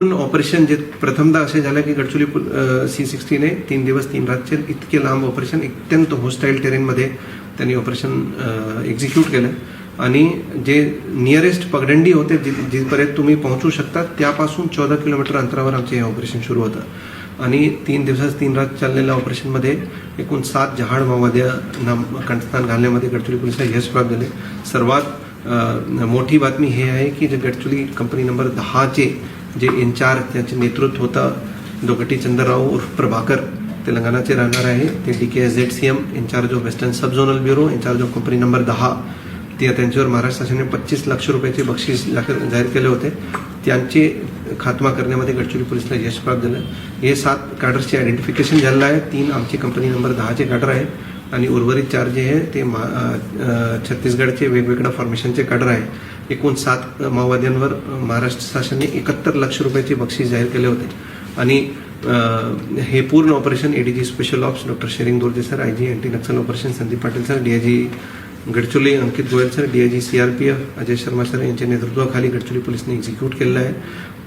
Operation जे प्रथमदा असे झालं की गडचिरोली C60 ने 3 दिवस 3 रातचे इतके लांब ऑपरेशन अत्यंत होस्टाईल टेरेनमध्ये त्यांनी ऑपरेशन एक्झिक्यूट केलं आणि जे नियरेस्ट पगडंडी होते जिथपर्यंत तुम्ही पोहोचू शकता त्यापासून 14 किलोमीटर अंतरावर आमचे हे ऑपरेशन सुरू होतं आणि 3 दिवसात 3 रात चाललेल्या ऑपरेशनमध्ये एकूण 7 जहाड माओवाद्यांना कंठस्थान घालण्यामध्ये गडचिरोली पोलिसांना यश प्राप्त झाले. सर्वात मोठी बातमी हे आहे की जे गडचिरोली कंपनी नंबर 10चे जे इन्चार्ज त्याचे नेतृत्व होतं दोगटी चंद्रराव उर्फ प्रभाकर तेलंगणाचे राहणार आहे. ते DKSZCM incharge of western sub zonal bureau incharge of company number 10 त्यांच्यावर महाराष्ट्र शासनाने 25 लाख रुपयाचे बक्षीस जाहीर केले होते. त्यांचे खात्मा करण्यामध्ये गडचिरोली पोलिसांना यश प्राप्त झालं. हे 7 कॅडर्सचे आयडेंटिफिकेशन झालेलं आहे. 3 आमची कंपनी नंबर 10चे कॅडर आहे आणि उर्वरित 4 जे आहे ते छत्तीसगडचे वेगवेगळ्या फॉर्मेशनचे कॅडर आहे. एकूण 7 माओवाद्यांवर महाराष्ट्र शासनाने 71 लाख रुपयाचे बक्षीस जाहीर केले होते आणि हे पूर्ण operation ADG special ops doctor Shering Dorje sir, IG anti Naxal operation Sandeep Patil sir, DIG Gadchiroli Ankit Goyal sir, DIG CRPF Ajay Sharma sir यांच्या नेतृत्वाखाली गडचिरोली पोलिसांनी एक्झिक्यूट केलेलं आहे.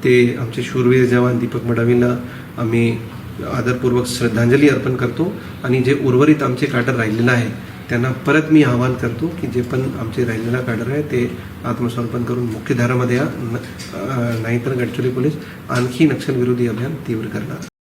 ते आमचे शूरवीर जवान दीपक मडावीला आम्ही आदरपूर्वक श्रद्धांजली अर्पण करतो आणि जे उर्वरित आमचे कॅडर राहिलेलं आहे त्यांना परत मी आवाहन करतो की जे पण आमचे राहिलेला कॅडर आहे ते आत्मसमर्पण करून मुख्यधारामध्ये या, नाहीतर गडचिरोली पोलीस आणखी नक्षलविरोधी अभियान तीव्र करणार.